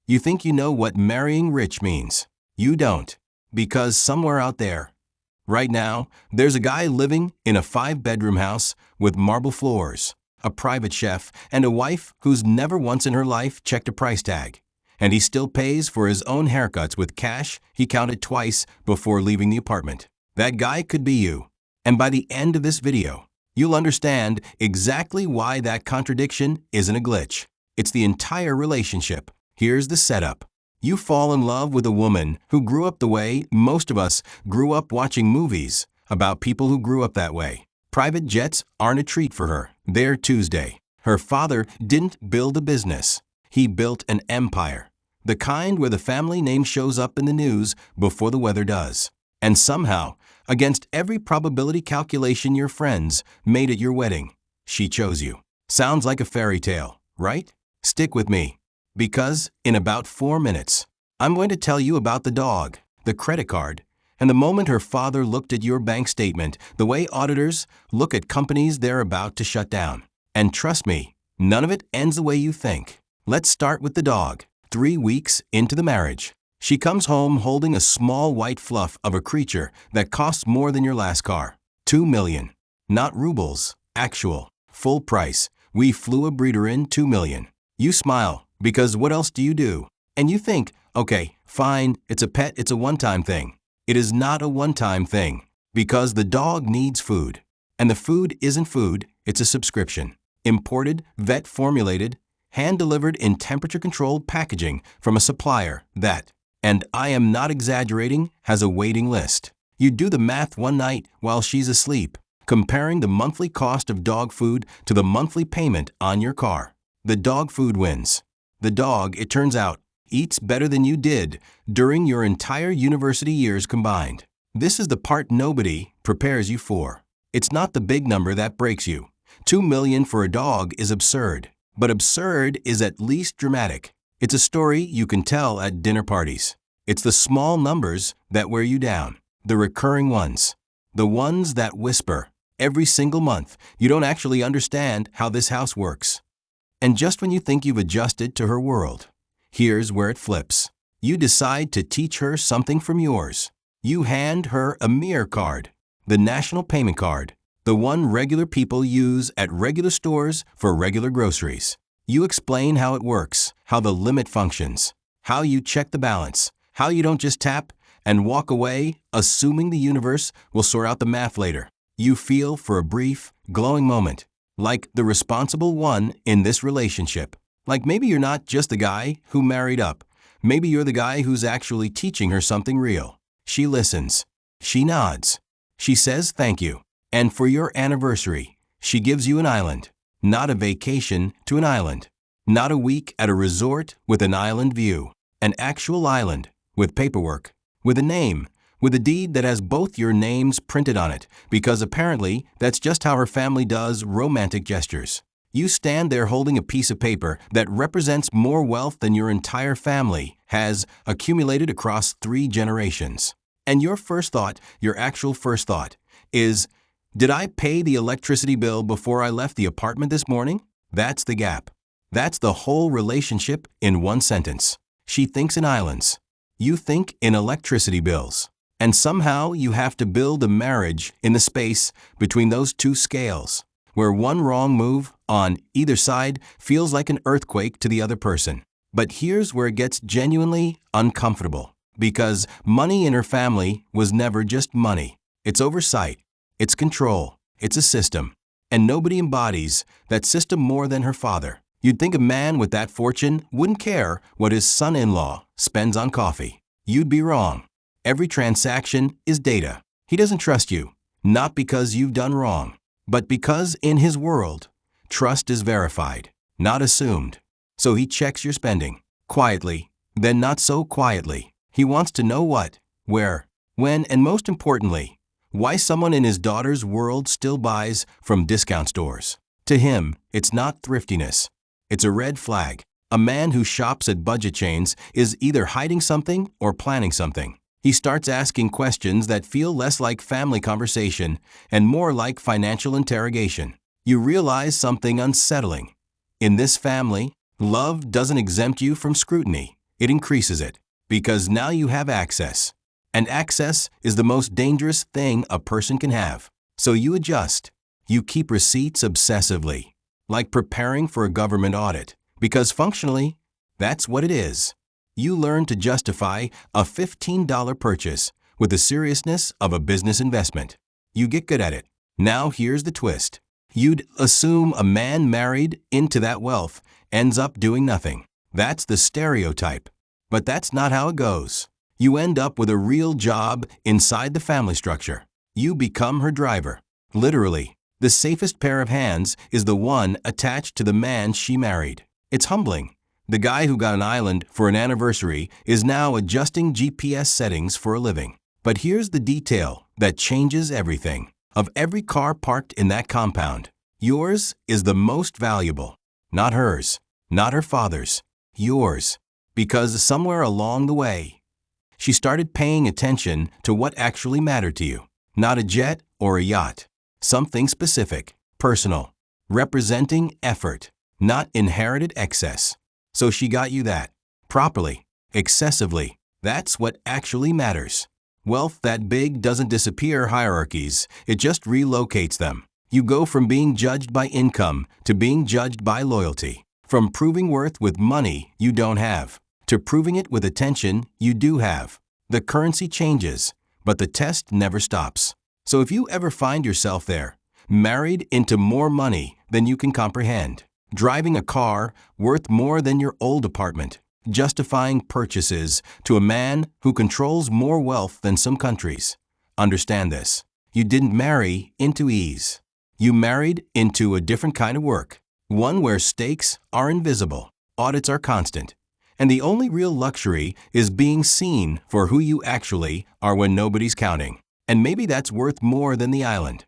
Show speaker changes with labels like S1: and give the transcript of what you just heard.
S1: You think you know what marrying rich means. You don't. Because somewhere out there, right now, there's a guy living in a 5-bedroom house with marble floors, a private chef, and a wife who's never once in her life checked a price tag. And he still pays for his own haircuts with cash he counted twice before leaving the apartment. That guy could be you. And by the end of this video, you'll understand exactly why that contradiction isn't a glitch. It's the entire relationship. Here's the setup. You fall in love with a woman who grew up the way most of us grew up watching movies about people who grew up that way. Private jets aren't a treat for her. They're Tuesday. Her father didn't build a business. He built an empire. The kind where the family name shows up in the news before the weather does. And somehow, against every probability calculation your friends made at your wedding, she chose you. Sounds like a fairy tale, right? Stick with me. Because in about 4 minutes, I'm going to tell you about the dog, the credit card, and the moment her father looked at your bank statement, the way auditors look at companies they're about to shut down. And trust me, none of it ends the way you think. Let's start with the dog. 3 weeks into the marriage, she comes home holding a small white fluff of a creature that costs more than your last car. 2 million. Not rubles, actual, full price. We flew a breeder in, 2 million. You smile. Because what else do you do? And you think, okay, fine, it's a pet, it's a one-time thing. It is not a one-time thing, because the dog needs food. And the food isn't food, it's a subscription. Imported, vet-formulated, hand-delivered in temperature-controlled packaging from a supplier that, and I am not exaggerating, has a waiting list. You do the math one night while she's asleep, comparing the monthly cost of dog food to the monthly payment on your car. The dog food wins. The dog, it turns out, eats better than you did during your entire university years combined. This is the part nobody prepares you for. It's not the big number that breaks you. 2 million for a dog is absurd. But absurd is at least dramatic. It's a story you can tell at dinner parties. It's the small numbers that wear you down. The recurring ones. The ones that whisper. Every single month, you don't actually understand how this house works. And just when you think you've adjusted to her world, here's where it flips. You decide to teach her something from yours. You hand her a mirror card, the national payment card, the one regular people use at regular stores for regular groceries. You explain how it works, how the limit functions, how you check the balance, how you don't just tap and walk away, assuming the universe will sort out the math later. You feel for a brief, glowing moment, like the responsible one in this relationship. Like maybe you're not just the guy who married up. Maybe you're the guy who's actually teaching her something real. She listens. She nods. She says thank you. And for your anniversary, she gives you an island. Not a vacation to an island. Not a week at a resort with an island view. An actual island with paperwork, with a name, with a deed that has both your names printed on it, because apparently that's just how her family does romantic gestures. You stand there holding a piece of paper that represents more wealth than your entire family has accumulated across 3 generations. And your first thought, your actual first thought, is, did I pay the electricity bill before I left the apartment this morning? That's the gap. That's the whole relationship in one sentence. She thinks in islands. You think in electricity bills. And somehow you have to build a marriage in the space between those 2 scales, where one wrong move on either side feels like an earthquake to the other person. But here's where it gets genuinely uncomfortable, because money in her family was never just money. It's oversight, it's control, it's a system, and nobody embodies that system more than her father. You'd think a man with that fortune wouldn't care what his son-in-law spends on coffee. You'd be wrong. Every transaction is data. He doesn't trust you, not because you've done wrong, but because in his world, trust is verified, not assumed. So he checks your spending, quietly, then not so quietly. He wants to know what, where, when, and most importantly, why someone in his daughter's world still buys from discount stores. To him, it's not thriftiness. It's a red flag. A man who shops at budget chains is either hiding something or planning something. He starts asking questions that feel less like family conversation and more like financial interrogation. You realize something unsettling. In this family, love doesn't exempt you from scrutiny. It increases it. Because now you have access. And access is the most dangerous thing a person can have. So you adjust. You keep receipts obsessively, like preparing for a government audit, because functionally, that's what it is. You learn to justify a $15 purchase with the seriousness of a business investment. You get good at it. Now here's the twist. You'd assume a man married into that wealth ends up doing nothing. That's the stereotype. But that's not how it goes. You end up with a real job inside the family structure. You become her driver. Literally, the safest pair of hands is the one attached to the man she married. It's humbling. The guy who got an island for an anniversary is now adjusting GPS settings for a living. But here's the detail that changes everything. Of every car parked in that compound, yours is the most valuable. Not hers, not her father's, yours. Because somewhere along the way, she started paying attention to what actually mattered to you. Not a jet or a yacht. Something specific, personal, representing effort, not inherited excess. So she got you that. Properly, excessively. That's what actually matters. Wealth that big doesn't disappear hierarchies, it just relocates them. You go from being judged by income to being judged by loyalty. From proving worth with money you don't have, to proving it with attention you do have. The currency changes, but the test never stops. So if you ever find yourself there, married into more money than you can comprehend, driving a car worth more than your old apartment, justifying purchases to a man who controls more wealth than some countries, understand this. You didn't marry into ease. You married into a different kind of work, one where stakes are invisible, audits are constant, and the only real luxury is being seen for who you actually are when nobody's counting. And maybe that's worth more than the island.